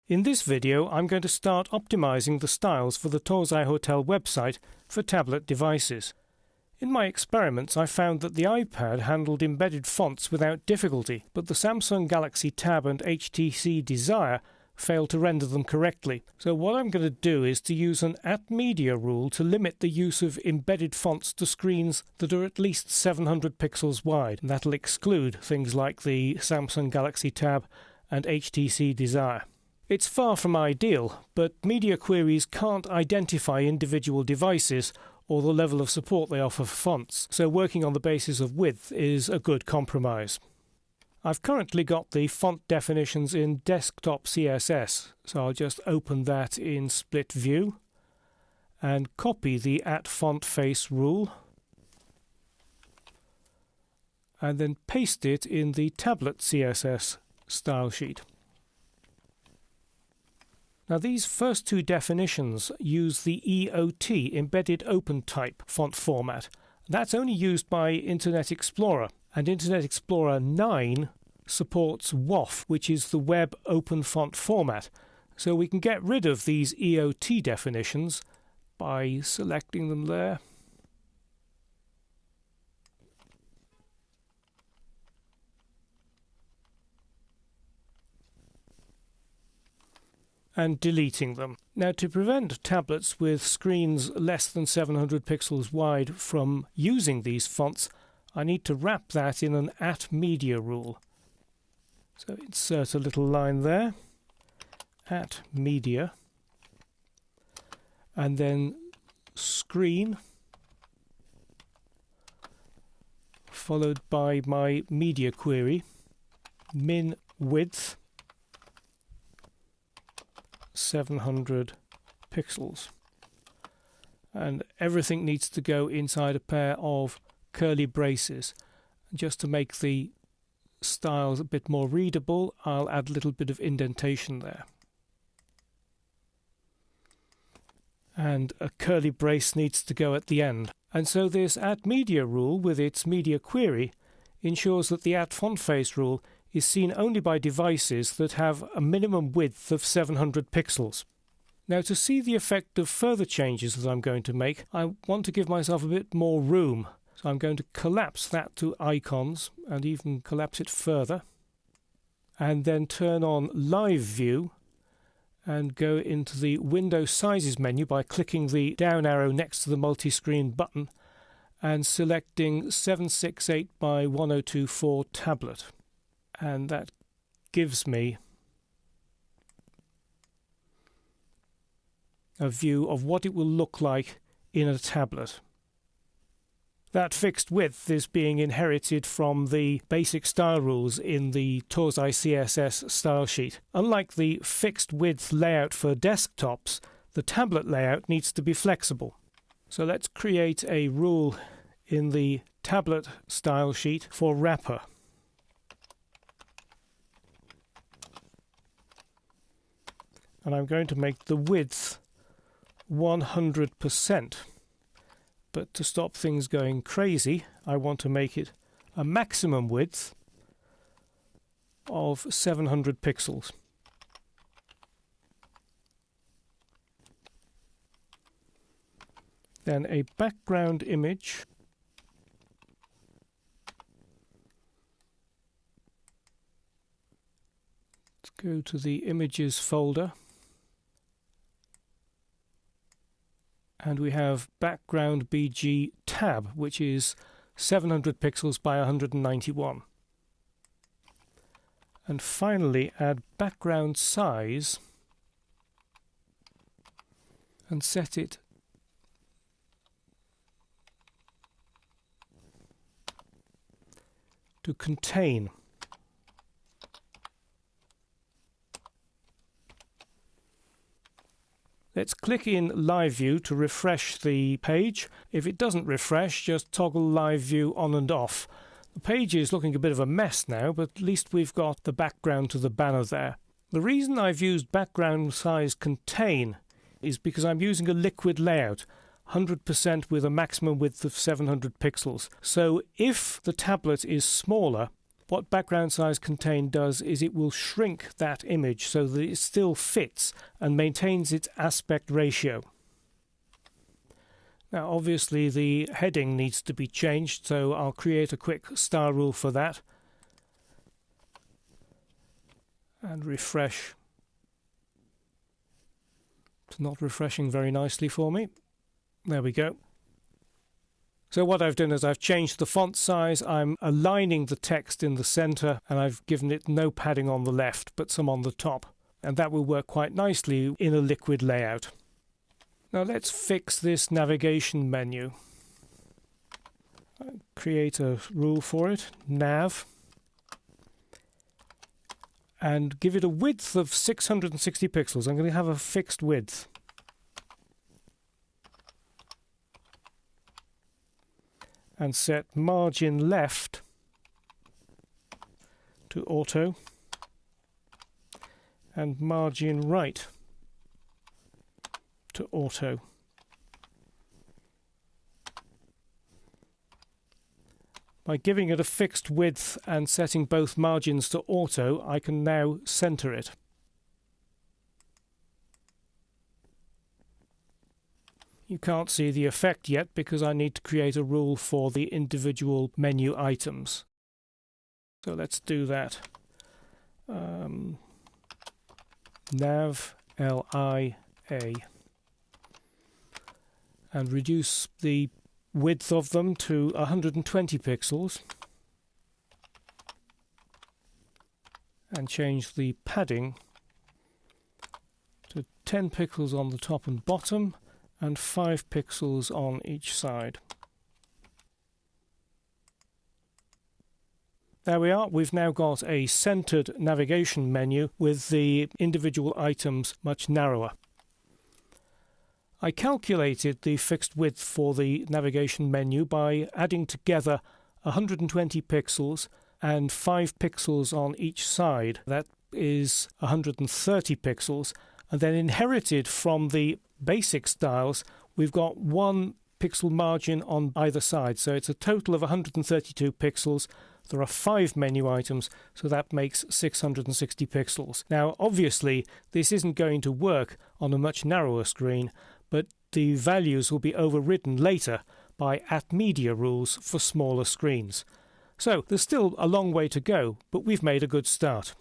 In this video, I'm going to start optimizing the styles for the Torsai Hotel website for tablet devices. In my experiments, I found that the iPad handled embedded fonts without difficulty, but the Samsung Galaxy Tab and HTC Desire failed to render them correctly. So what I'm going to do is to use an @media rule to limit the use of embedded fonts to screens that are at least 700 pixels wide. And that'll exclude things like the Samsung Galaxy Tab and HTC Desire. It's far from ideal, but media queries can't identify individual devices or the level of support they offer for fonts, so working on the basis of width is a good compromise. I've currently got the font definitions in desktop CSS, so I'll just open that in split view and copy the @fontface rule and then paste it in the tablet CSS style sheet. Now these first two definitions use the EOT, Embedded Open Type font format. That's only used by Internet Explorer, and Internet Explorer 9 supports WOFF, which is the Web Open Font Format. So we can get rid of these EOT definitions by selecting them there. And deleting them. Now, to prevent tablets with screens less than 700 pixels wide from using these fonts, I need to wrap that in an @media rule. So insert a little line there, @media, and then screen, followed by my media query, min width 700 pixels, and everything needs to go inside a pair of curly braces. Just to make the styles a bit more readable, I'll add a little bit of indentation there, and a curly brace needs to go at the end. And so this @media rule with its media query ensures that the @fontface rule is seen only by devices that have a minimum width of 700 pixels. Now, to see the effect of further changes that I'm going to make, I want to give myself a bit more room. So I'm going to collapse that to icons and even collapse it further, and then turn on Live View and go into the Window Sizes menu by clicking the down arrow next to the multi-screen button and selecting 768 by 1024 tablet. And that gives me a view of what it will look like in a tablet. That fixed width is being inherited from the basic style rules in the Torsai CSS style sheet. Unlike the fixed width layout for desktops, the tablet layout needs to be flexible. So let's create a rule in the tablet style sheet for wrapper. And I'm going to make the width 100%. But to stop things going crazy, I want to make it a maximum width of 700 pixels. Then a background image. Let's go to the images folder. And we have background BG tab, which is 700 pixels by 191. And finally, add background size and set it to contain. Let's click in Live View to refresh the page. If it doesn't refresh, just toggle Live View on and off. The page is looking a bit of a mess now, but at least we've got the background to the banner there. The reason I've used background size contain is because I'm using a liquid layout, 100% with a maximum width of 700 pixels. So if the tablet is smaller, What background size contain does is it will shrink that image so that it still fits and maintains its aspect ratio. Now obviously the heading needs to be changed, so I'll create a quick style rule for that and refresh. It's not refreshing very nicely for me. There we go. So what I've done is I've changed the font size, I'm aligning the text in the center, and I've given it no padding on the left but some on the top, and that will work quite nicely in a liquid layout. Now let's fix this navigation menu. Create a rule for it, nav, and give it a width of 660 pixels. I'm going to have a fixed width. And set margin left to auto and margin right to auto. By giving it a fixed width and setting both margins to auto, I can now center it. You can't see the effect yet because I need to create a rule for the individual menu items. So let's do that. Nav LIA and reduce the width of them to 120 pixels and change the padding to 10 pixels on the top and bottom and 5 pixels on each side. There we are. We've now got a centered navigation menu with the individual items much narrower. I calculated the fixed width for the navigation menu by adding together 120 pixels and 5 pixels on each side. That is 130 pixels, and then inherited from the basic styles, we've got 1 pixel margin on either side, so it's a total of 132 pixels. There are 5 menu items, so that makes 660 pixels. Now obviously this isn't going to work on a much narrower screen, but the values will be overridden later by @media rules for smaller screens. So there's still a long way to go, but we've made a good start.